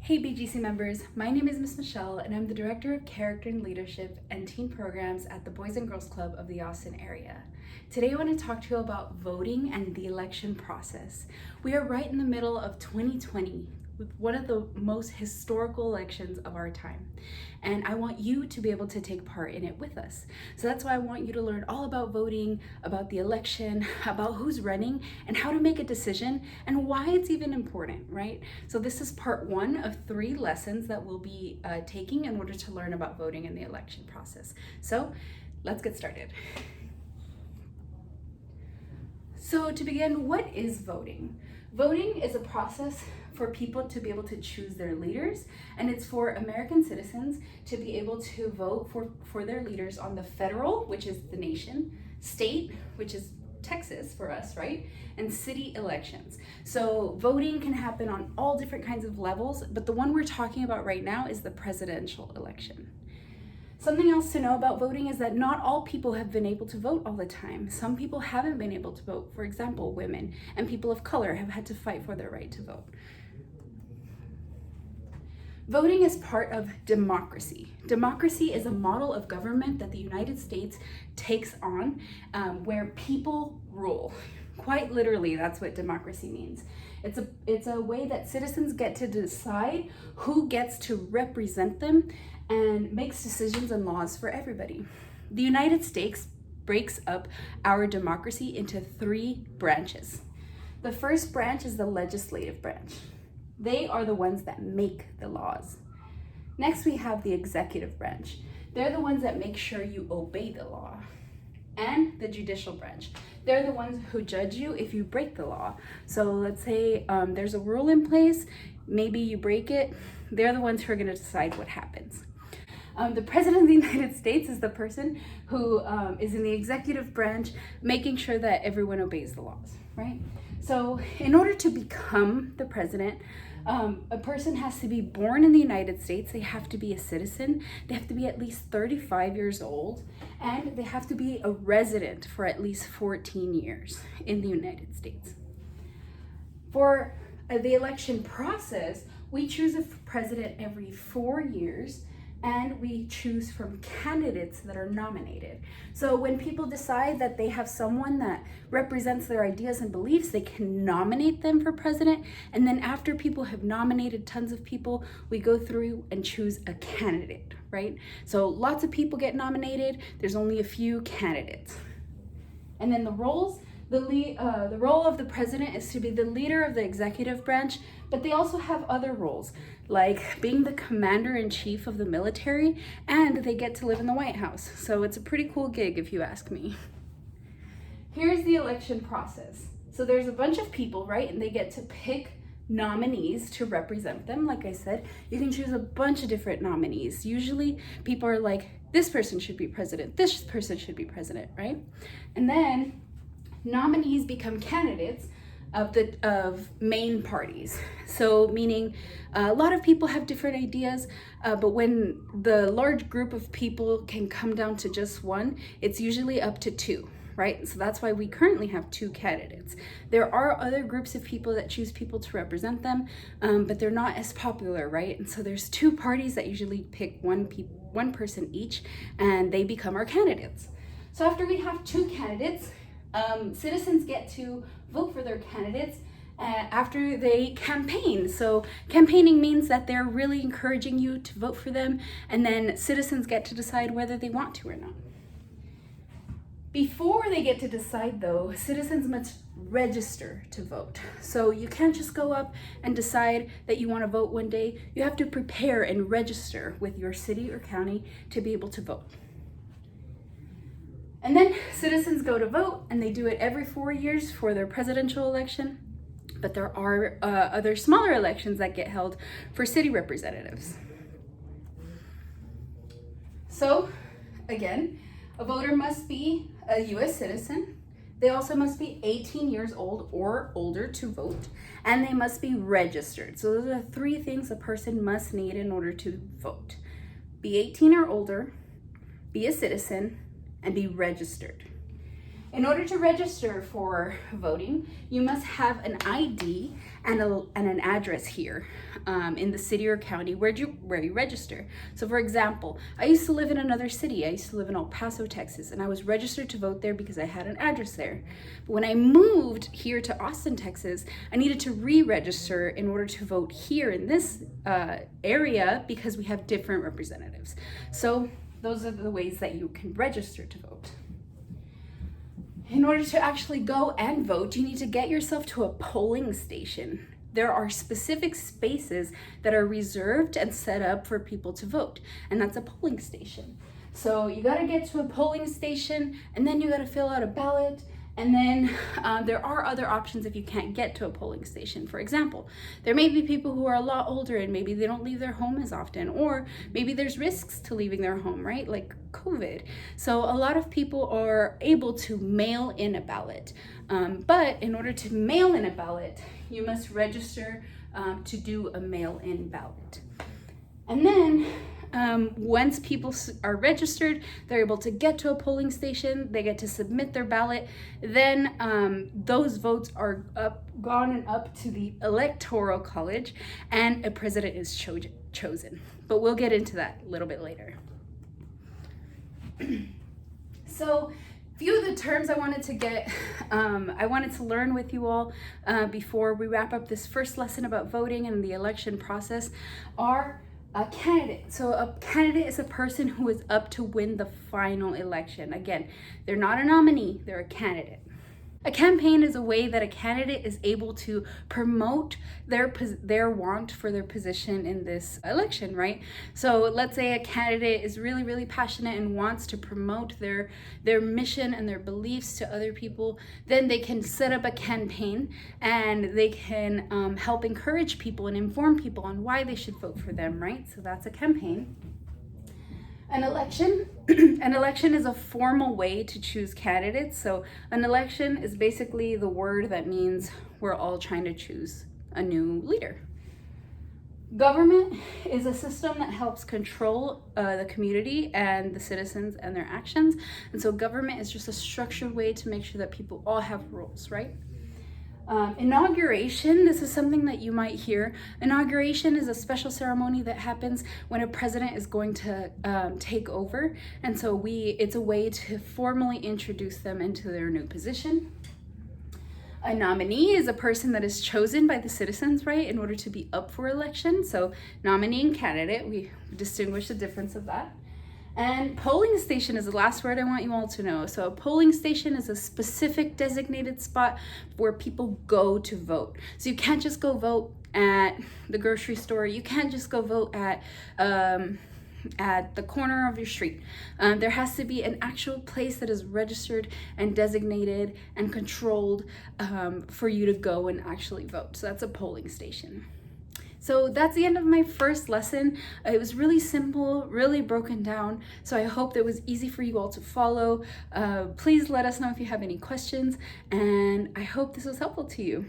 Hey BGC members, my name is Miss Michelle and I'm the Director of Character and Leadership and Teen Programs at the Boys and Girls Club of the Austin area. Today I want to talk to you about voting and the election process. We are right in the middle of 2020 with one of the most historical elections of our time. And I want you to be able to take part in it with us. So that's why I want you to learn all about voting, about the election, about who's running, and how to make a decision, and why it's even important, right? So this is part 1 of 3 lessons that we'll be taking in order to learn about voting in the election process. So let's get started. So to begin, what is voting? Voting is a process for people to be able to choose their leaders, and it's for American citizens to be able to vote for their leaders on the federal, which is the nation, state, which is Texas for us, right? And city elections. So voting can happen on all different kinds of levels, but the one we're talking about right now is the presidential election. Something else to know about voting is that not all people have been able to vote all the time. Some people haven't been able to vote. For example, women and people of color have had to fight for their right to vote. Voting is part of democracy. Democracy is a model of government that the United States takes on where people rule. Quite literally, that's what democracy means. It's a way that citizens get to decide who gets to represent them and makes decisions and laws for everybody. The United States breaks up our democracy into 3 branches. The first branch is the legislative branch. They are the ones that make the laws. Next, we have the executive branch. They're the ones that make sure you obey the law. And the judicial branch. They're the ones who judge you if you break the law. So let's say there's a rule in place, maybe you break it, they're the ones who are going to decide what happens. The President of the United States is the person who is in the executive branch, making sure that everyone obeys the laws, right? So in order to become the president, a person has to be born in the United States, they have to be a citizen, they have to be at least 35 years old, and they have to be a resident for at least 14 years in the United States. For the election process, we choose a president every 4 years, and we choose from candidates that are nominated. So when people decide that they have someone that represents their ideas and beliefs, they can nominate them for president. And then after people have nominated tons of people, we go through and choose a candidate, right? So lots of people get nominated, there's only a few candidates. And then the roles, the role of the president is to be the leader of the executive branch, but they also have other roles, like being the commander-in-chief of the military, and they get to live in the White House. So it's a pretty cool gig if you ask me. Here's the election process. So there's a bunch of people, right? And they get to pick nominees to represent them. Like I said, you can choose a bunch of different nominees. Usually people are like, this person should be president, this person should be president, right? And then nominees become candidates of main parties. So meaning a lot of people have different ideas, but when the large group of people can come down to just one, it's usually up to 2, right? So that's why we currently have 2 candidates. There are other groups of people that choose people to represent them, but they're not as popular, right? And so there's 2 parties that usually pick one person each, and they become our candidates. So after we have 2 candidates, citizens get to vote for their candidates after they campaign. So campaigning means that they're really encouraging you to vote for them, and then citizens get to decide whether they want to or not. Before they get to decide though, citizens must register to vote. So you can't just go up and decide that you want to vote one day. You have to prepare and register with your city or county to be able to vote. And then citizens go to vote, and they do it every 4 years for their presidential election. But there are other smaller elections that get held for city representatives. So again, a voter must be a US citizen. They also must be 18 years old or older to vote, and they must be registered. So those are 3 things a person must need in order to vote. Be 18 or older, be a citizen, and be registered. In order to register for voting, you must have an ID and an address here in the city or county where you register. So for example, I used to live in another city. I used to live in El Paso, Texas, and I was registered to vote there because I had an address there. But when I moved here to Austin, Texas, I needed to re-register in order to vote here in this area because we have different representatives. So those are the ways that you can register to vote. In order to actually go and vote, you need to get yourself to a polling station. There are specific spaces that are reserved and set up for people to vote, and that's a polling station. So you gotta get to a polling station, and then you gotta fill out a ballot, and then there are other options if you can't get to a polling station. For example, there may be people who are a lot older and maybe they don't leave their home as often, or maybe there's risks to leaving their home, right? Like COVID. So a lot of people are able to mail in a ballot. But in order to mail in a ballot, you must register to do a mail-in ballot. And then once people are registered, they're able to get to a polling station, they get to submit their ballot, then those votes are gone up to the Electoral College and a president is chosen. But we'll get into that a little bit later. So a few of the terms I wanted to get, I wanted to learn with you all before we wrap up this first lesson about voting and the election process are a candidate. So a candidate is a person who is up to win the final election. Again, they're not a nominee, they're a candidate. A campaign is a way that a candidate is able to promote their want for their position in this election, right? So let's say a candidate is really, really passionate and wants to promote their mission and their beliefs to other people, then they can set up a campaign and they can help encourage people and inform people on why they should vote for them, right? So that's a campaign. An election is a formal way to choose candidates. So an election is basically the word that means we're all trying to choose a new leader. Government is a system that helps control the community and the citizens and their actions. And so government is just a structured way to make sure that people all have roles, right? Inauguration, this is something that you might hear. Inauguration is a special ceremony that happens when a president is going to take over. And so it's a way to formally introduce them into their new position. A nominee is a person that is chosen by the citizens, right, in order to be up for election. So nominee and candidate, we distinguish the difference of that. And polling station is the last word I want you all to know. So a polling station is a specific designated spot where people go to vote. So you can't just go vote at the grocery store. You can't just go vote at the corner of your street. There has to be an actual place that is registered and designated and controlled for you to go and actually vote. So that's a polling station. So that's the end of my first lesson. It was really simple, really broken down. So I hope that was easy for you all to follow. Please let us know if you have any questions, and I hope this was helpful to you.